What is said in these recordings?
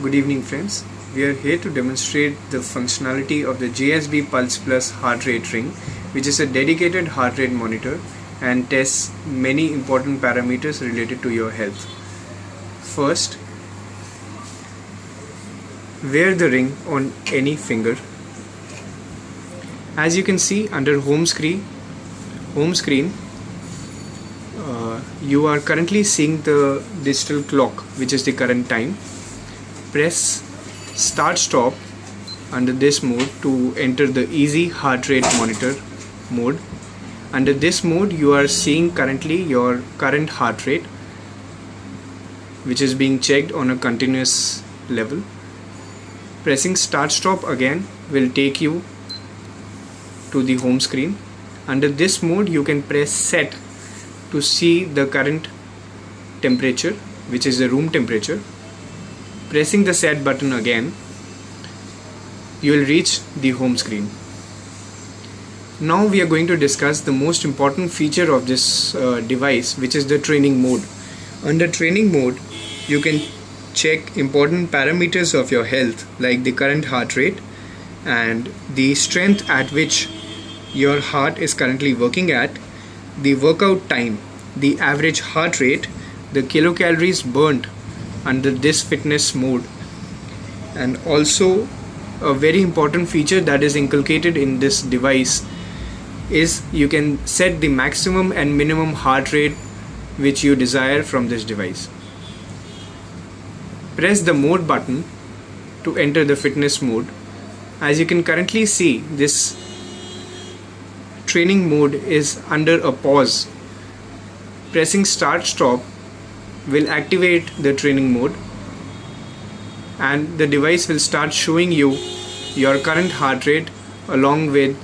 Good evening friends. We are here to demonstrate the functionality of the JSB Pulse Plus heart rate ring, which is a dedicated heart rate monitor and tests many important parameters related to your health. First, wear the ring on any finger. As you can see under home screen, you are currently seeing the digital clock, which is the current time. Press start stop under this mode to enter the easy heart rate monitor mode. Under this mode you are seeing currently your current heart rate, which is being checked on a continuous level. Pressing start stop again will take you to the home screen. Under this mode you can press set to see the current temperature, which is the room temperature. Pressing the set button again, you will reach the home screen. Now we are going to discuss the most important feature of this device, which is the training mode. Under training mode, you can check important parameters of your health, like the current heart rate and the strength at which your heart is currently working at, the workout time, the average heart rate, the kilocalories burnt under this fitness mode, and also a very important feature that is inculcated in this device is you can set the maximum and minimum heart rate which you desire from this device. Press the mode button to enter the fitness mode. As you can currently see, this training mode is under a pause. Pressing start stop will activate the training mode and the device will start showing you your current heart rate along with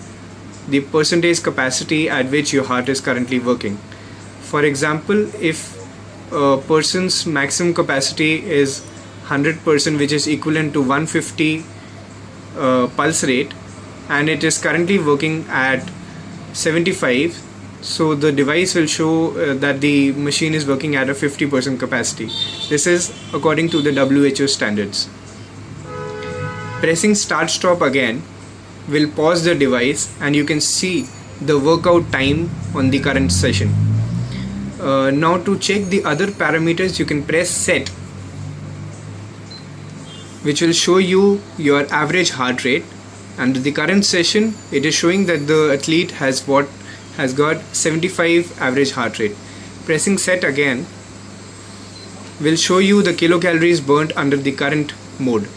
the percentage capacity at which your heart is currently working. For example, if a person's maximum capacity is 100%, which is equivalent to 150 pulse rate, and it is currently working at 75, so the device will show that the machine is working at a 50% capacity. This is according to the WHO standards. Pressing start stop again will pause the device and you can see the workout time on the current session. Now to check the other parameters, you can press set, which will show you your average heart rate. Under the current session, it is showing that the athlete has got 75 average heart rate. Pressing set again will show you the kilocalories burnt under the current mode.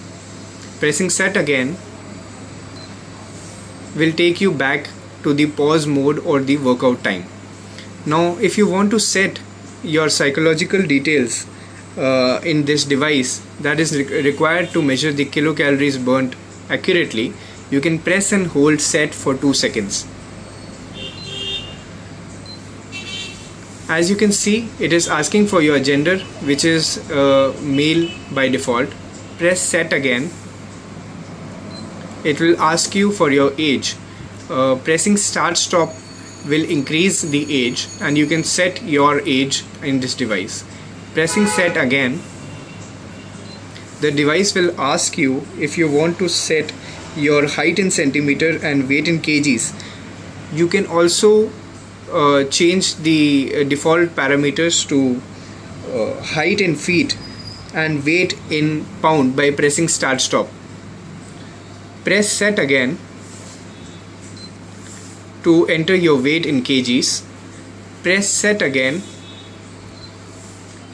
Pressing set again will take you back to the pause mode or the workout time. Now if you want to set your psychological details in this device that is required to measure the kilocalories burnt accurately, you can press and hold set for 2 seconds. As you can see, it is asking for your gender, which is male by default. Press set again. It will ask you for your age. Pressing start stop will increase the age and you can set your age in this device. Pressing set again, the device will ask you if you want to set your height in centimeter and weight in kgs. You can also change the default parameters to height in feet and weight in pound by pressing start stop. Press set again to enter your weight in kgs. Press set again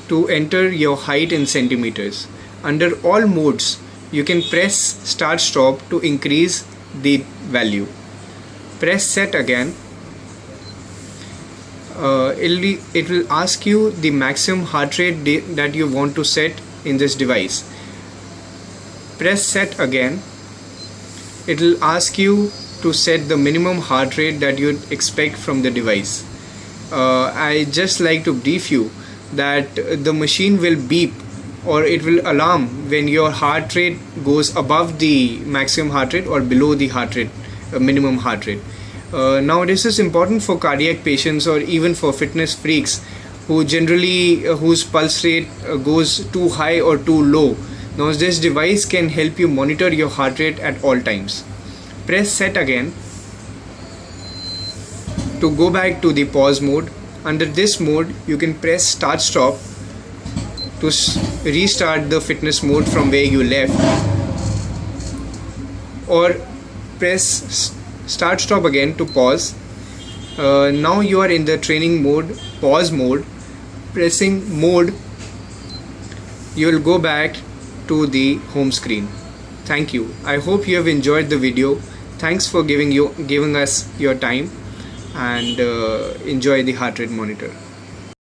to enter your height in centimeters. Under all modes, you can press start stop to increase the value. Press set again. It will ask you the maximum heart rate that you want to set in this device. Press set again. It will ask you to set the minimum heart rate that you expect from the device. I just like to brief you that the machine will beep or it will alarm when your heart rate goes above the maximum heart rate or below the heart rate, minimum heart rate. Now this is important for cardiac patients or even for fitness freaks whose pulse rate goes too high or too low. Now this device can help you monitor your heart rate at all times. Press set again to go back to the pause mode. Under this mode you can press start stop to restart the fitness mode from where you left, or press start stop again to pause. Now you are in the training mode, pause mode. Pressing mode, you will go back to the home screen. Thank you. I hope you have enjoyed the video. Thanks for giving us your time, and enjoy the heart rate monitor.